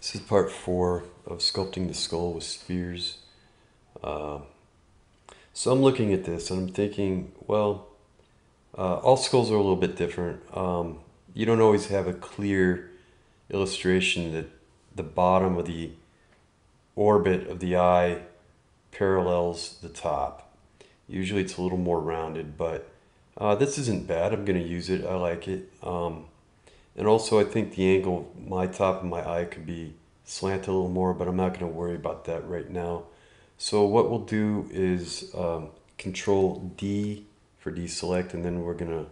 This is part 4 of sculpting the skull with spheres. Uh, so I'm looking at this and I'm thinking, well, all skulls are a little bit different. You don't always have a clear illustration that the bottom of the orbit of the eye parallels the top. Usually it's a little more rounded, but this isn't bad. I'm going to use it. I like it. And also I think the angle, my top of my eye could be slanted a little more, but I'm not going to worry about that right now. So what we'll do is Control D for deselect, and then we're going to,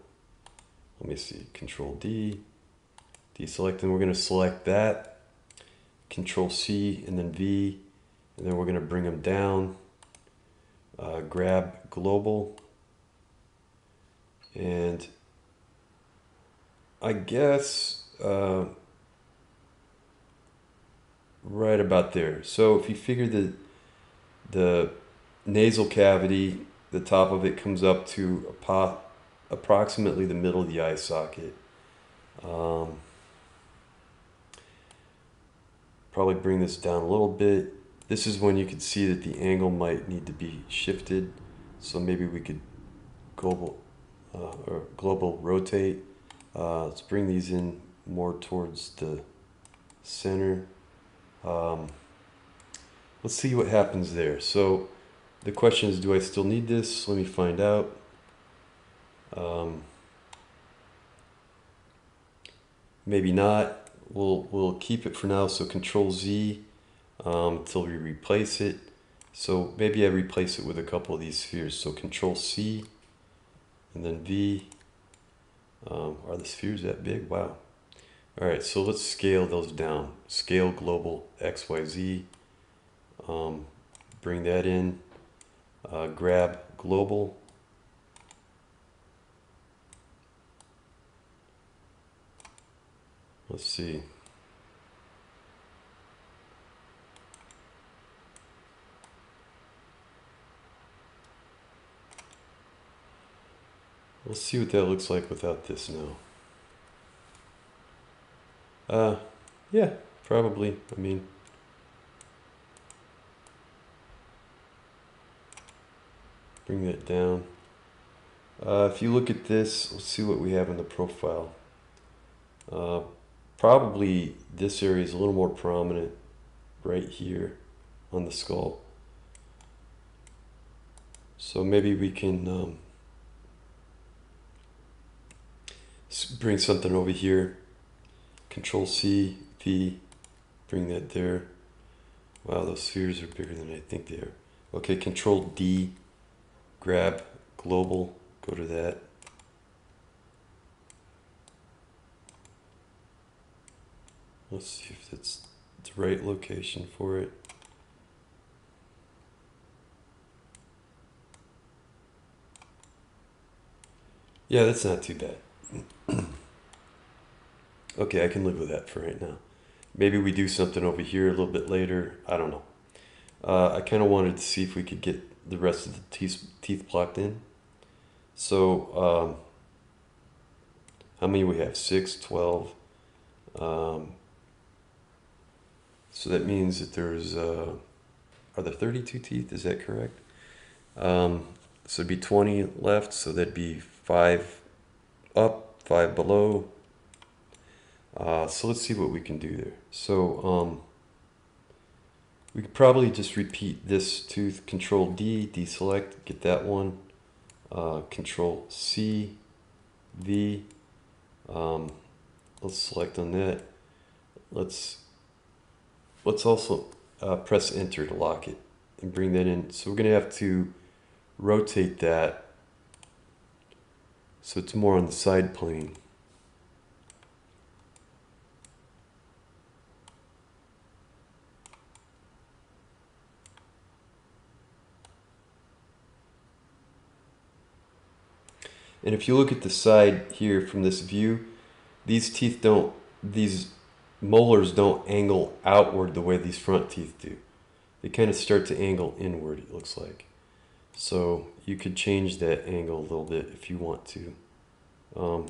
let me see, Control D, deselect, and we're going to select that, Control C, and then V, and then we're going to bring them down, grab global, and I guess right about there. So if you figure the nasal cavity, the top of it comes up to approximately the middle of the eye socket. Probably bring this down a little bit. This is when you can see that the angle might need to be shifted. So maybe we could global rotate. Let's bring these in more towards the center. Let's see what happens there. So the question is, do I still need this? Let me find out. Maybe not. We'll keep it for now. So Control Z until we replace it. So maybe I replace it with a couple of these spheres. So Control C and then V. Are the spheres that big? Wow. All right, so let's scale those down. Scale global XYZ. Bring that in. Grab global. Let's see. Let's see what that looks like without this now. Yeah, probably. I mean, bring that down. If you look at this, let's see what we have in the profile. Probably this area is a little more prominent right here on the skull. So maybe we can bring something over here. Control C, V, bring that there. Wow, those spheres are bigger than I think they are. Okay, Control D, grab global, go to that. Let's see if it's the right location for it. Yeah, that's not too bad. Okay, I can live with that for right now. Maybe we do something over here a little bit later. I don't know. I kind of wanted to see if we could get the rest of the teeth blocked in. So, how many we have? 6, 12. So that means that there's, are there 32 teeth? Is that correct? So it'd be 20 left, so that'd be 5 up, 5 below. So let's see what we can do there. So we could probably just repeat this tooth. Control D, deselect, get that one. Control C, V. Let's select on that. Let's also press enter to lock it and bring that in. So we're going to have to rotate that so it's more on the side plane. And if you look at the side here from this view, these molars don't angle outward the way these front teeth do. They kind of start to angle inward, it looks like. So you could change that angle a little bit if you want to. How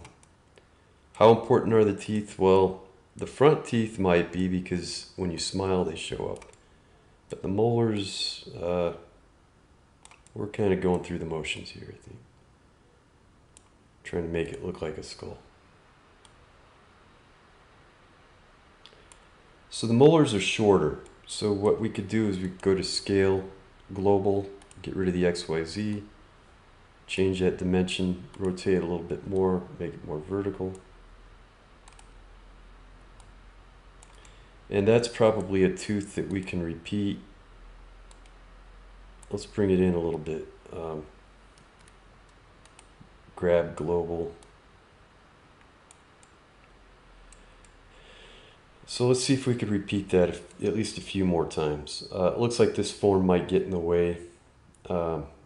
important are the teeth? Well, The front teeth might be because when you smile they show up. But the molars, we're kind of going through the motions here, I think. Trying to make it look like a skull. So the molars are shorter. So what we could do is we could go to scale, global, get rid of the XYZ, change that dimension, rotate it a little bit more, make it more vertical. And that's probably a tooth that we can repeat. Let's bring it in a little bit. Grab global. So let's see if we could repeat that at least a few more times. It looks like this form might get in the way,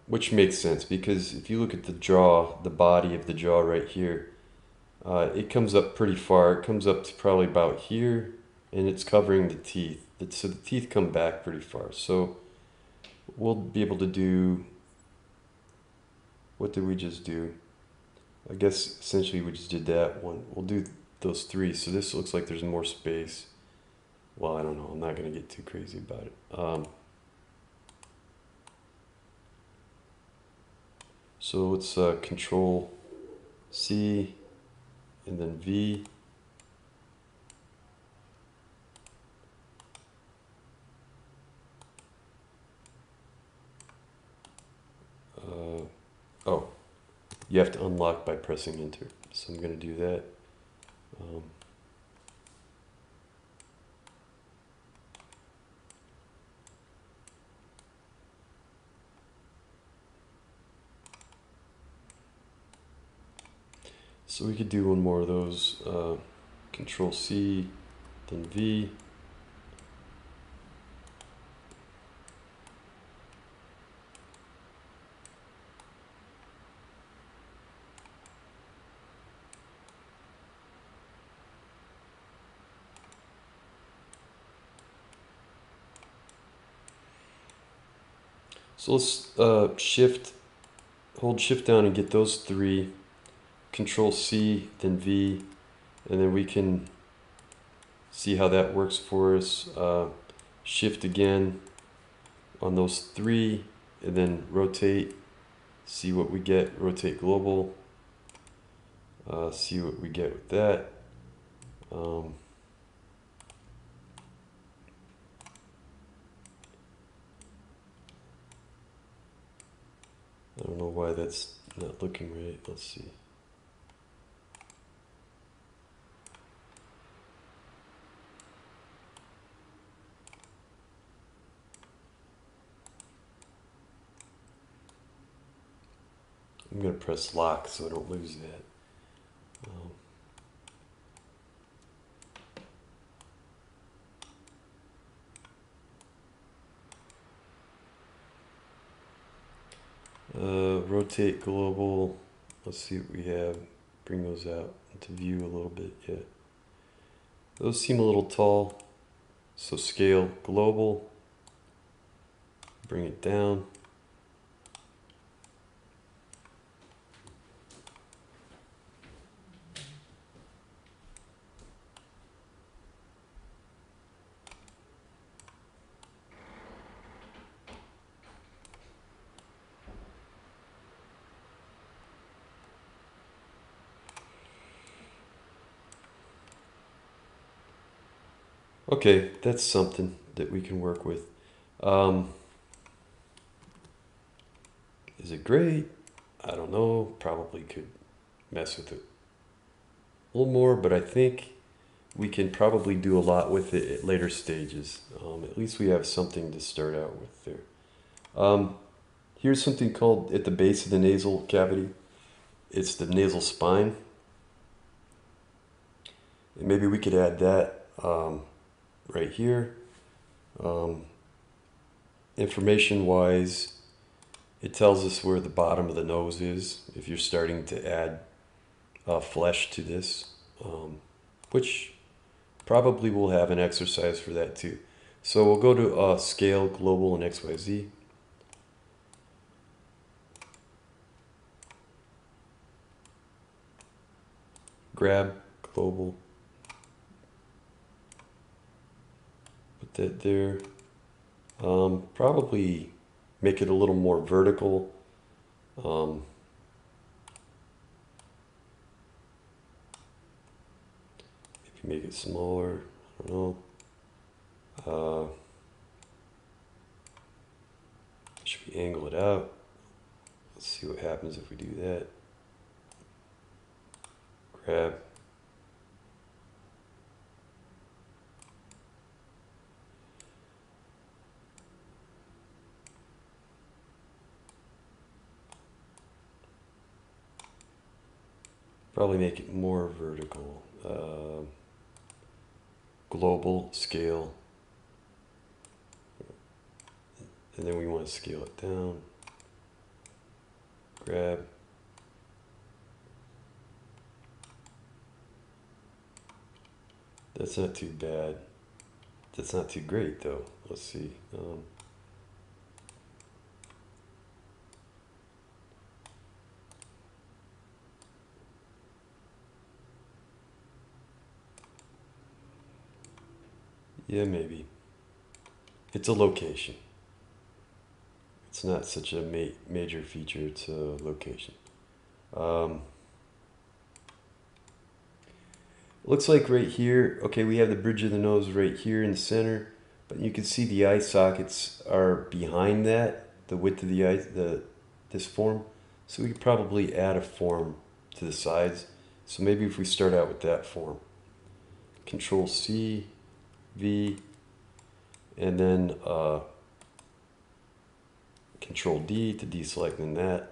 which makes sense because if you look at the jaw, the body of the jaw right here, it comes up pretty far. It comes up to probably about here, and it's covering the teeth. So the teeth come back pretty far. So we'll be able to do, what did we just do? I guess essentially we just did that one. We'll do those three. So this looks like there's more space. Well, I don't know. I'm not going to get too crazy about it. So let's Control C and then V. Oh, you have to unlock by pressing enter. So I'm going to do that. So we could do one more of those. Control C, then V. So let's hold shift down and get those three. Control C, then V, and then we can see how that works for us. Shift again on those three, and then rotate, see what we get, rotate global, see what we get with that. I don't know why that's not looking right. Let's see. I'm going to press lock so I don't lose that. Rotate global. Let's see what we have. Bring those out into view a little bit. Yeah. Those seem a little tall. So scale global. Bring it down. Okay, that's something that we can work with. Is it great? I don't know. Probably could mess with it a little more, but I think we can probably do a lot with it at later stages. At least we have something to start out with there. Here's something called at the base of the nasal cavity. It's the nasal spine. And maybe we could add that right here. Information-wise, it tells us where the bottom of the nose is if you're starting to add flesh to this, which probably will have an exercise for that too. So we'll go to Scale, Global, and XYZ. Grab, Global, that there. Probably make it a little more vertical. Maybe make it smaller. I don't know. Should we angle it out? Let's see what happens if we do that. Grab. Probably make it more vertical. Global scale. And then we want to scale it down. Grab. That's not too bad. That's not too great though. Let's see. Yeah, maybe. It's a location. It's not such a major feature, it's a location. Looks like right here, okay, we have the bridge of the nose right here in the center, but you can see the eye sockets are behind that, the width of the eye, this form. So we could probably add a form to the sides. So maybe if we start out with that form. Control C, V, and then Control D to deselecting that.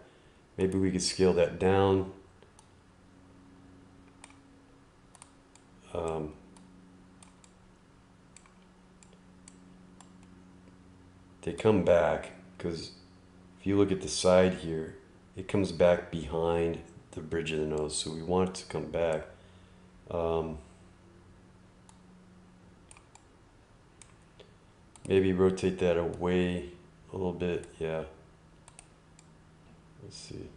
Maybe we could scale that down. They come back because if you look at the side here, it comes back behind the bridge of the nose, so we want it to come back. Maybe rotate that away a little bit, yeah. Let's see.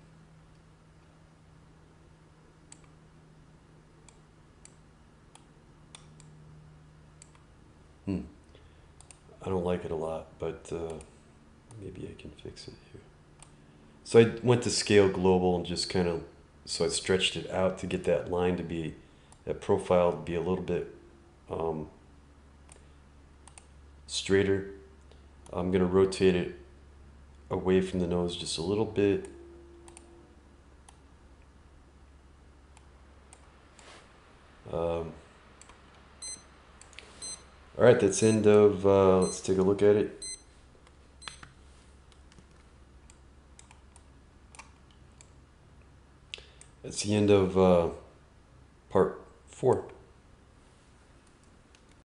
I don't like it a lot, but maybe I can fix it here. So I went to scale global and just kind of, so I stretched it out to get that line to be, that profile to be a little bit straighter. I'm going to rotate it away from the nose just a little bit. All right, that's the end of, let's take a look at it. That's the end of part 4.